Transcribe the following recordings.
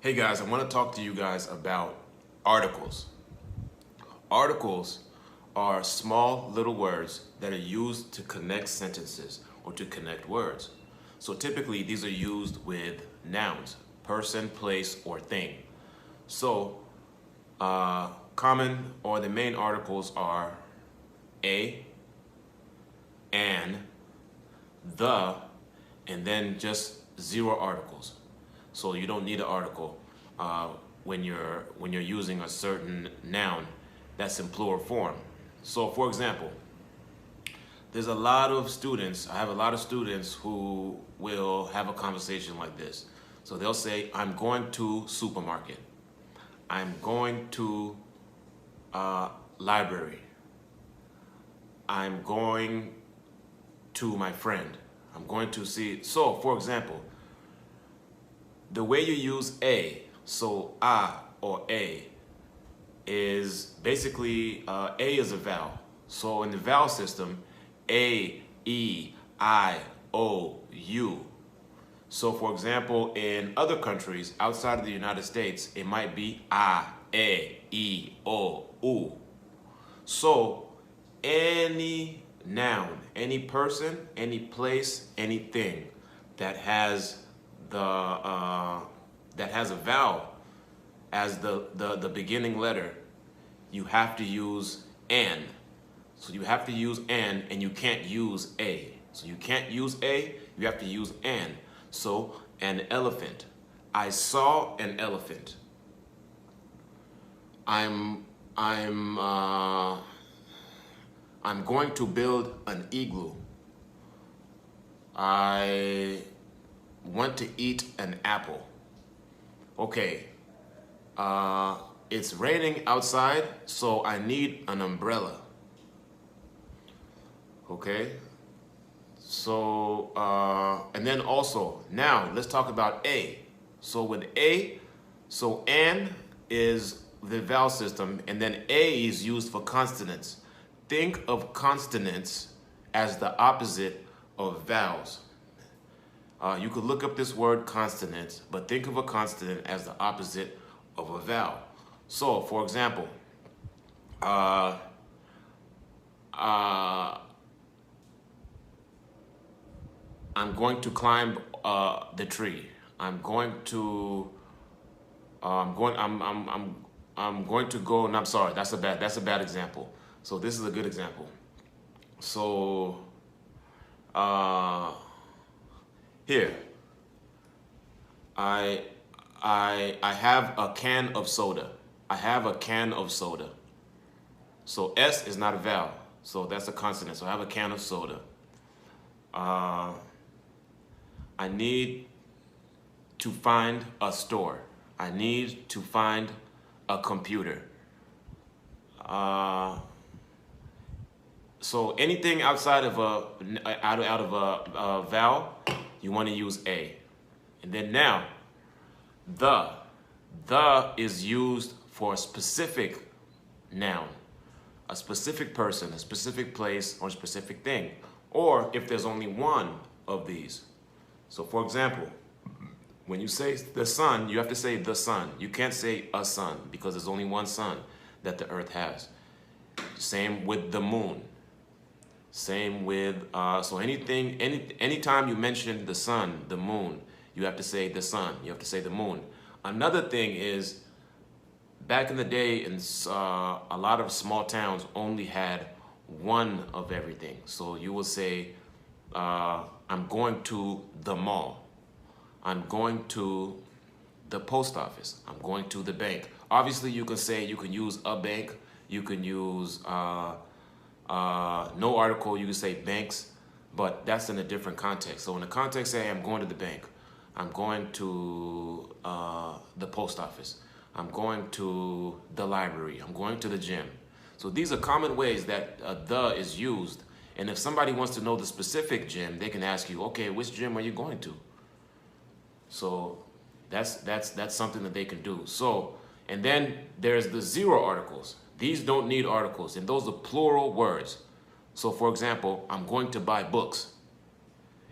Hey guys, I want to talk to you guys about articles. Articles are small little words that are used to connect sentences or to connect words. So typically these are used with nouns, person, place, or thing. So common or the main articles are a, an, the, and then just zero articles. So you don't need an article when you're using a certain noun that's in plural form. So for example, there's a lot of students, I have a lot of students who will have a conversation like this. So they'll say, I'm going to supermarket. I'm going to library. I'm going to my friend. I'm going to see. So for example, the way you use a, so or a, is basically a is a vowel. So in the vowel system, a, e, I, o, u. So for example, in other countries outside of the United States, it might be a, e, o, u. So any noun, any person, any place, anything that has a vowel as the beginning letter, you have to use an. So you have to use an, and you can't use a. So you can't use a, you have to use an. So an elephant. I saw an elephant. I'm going to build an igloo. I want to eat an apple. Okay, it's raining outside, so I need an umbrella. Okay, so, and then also, now let's talk about a. So with a, so an is the vowel system, and then a is used for consonants. Think of consonants as the opposite of vowels. You could look up this word consonants, but think of a consonant as the opposite of a vowel. So, for example, I'm going to climb the tree. I'm going to I'm going to go. And I'm sorry, that's a bad example. So this is a good example. So here, I have a can of soda. I have a can of soda. So S is not a vowel, so that's a consonant. So I have a can of soda. I need to find a store. I need to find a computer. So anything outside of a vowel, you want to use a. And then now, the is used for a specific noun, a specific person, a specific place, or a specific thing. Or if there's only one of these. So for example, when you say the sun, you have to say the sun. You can't say a sun because there's only one sun that the earth has. Same with the moon. Same with, so anytime you mention the sun, the moon, you have to say the sun, you have to say the moon. Another thing is, back in the day, in a lot of small towns only had one of everything. So you will say, I'm going to the mall. I'm going to the post office. I'm going to the bank. Obviously, you can use a bank. You can use no article. You can say banks, but that's in a different context. So in the context, say I'm going to the bank. I'm going to the post office. I'm going to the library. I'm going to the gym. So these are common ways that the is used. And if somebody wants to know the specific gym, they can ask you, okay, which gym are you going to? So that's something that they can do. So, and then there's the zero articles. These don't need articles, and those are plural words. So for example, I'm going to buy books.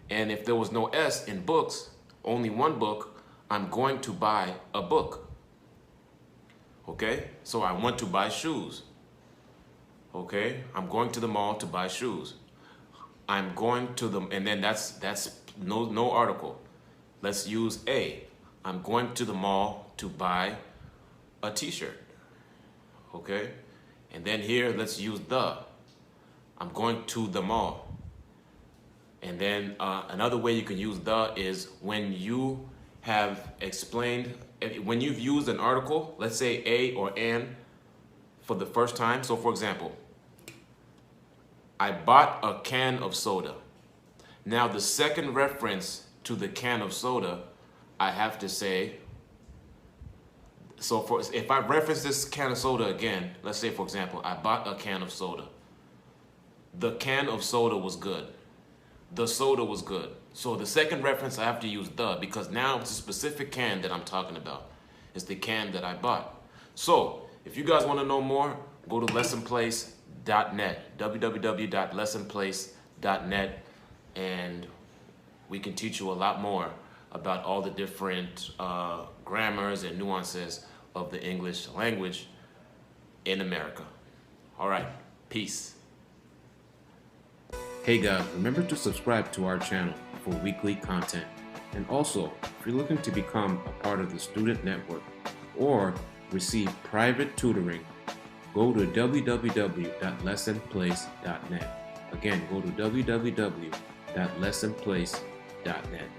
And if there was no S in books, only one book, I'm going to buy a book. Okay, so I want to buy shoes. Okay, I'm going to the mall to buy shoes. I'm going to the, and then that's no article. Let's use A. I'm going to the mall to buy a t-shirt. Okay, and then here let's use the. I'm going to the mall. And then another way you can use the is when you have explained, when you've used an article, let's say a or an, for the first time. So for example, I bought a can of soda. Now the second reference to the can of soda, I have to say, so if I reference this can of soda again, let's say for example, I bought a can of soda. The can of soda was good. The soda was good. So the second reference I have to use the, because now it's a specific can that I'm talking about. It's the can that I bought. So if you guys want to know more, go to lessonplace.net, www.lessonplace.net, and we can teach you a lot more about all the different grammars and nuances of the English language in America. All right, peace. Hey guys, remember to subscribe to our channel for weekly content. And also, if you're looking to become a part of the student network or receive private tutoring, go to www.lessonplace.net. Again, go to www.lessonplace.net.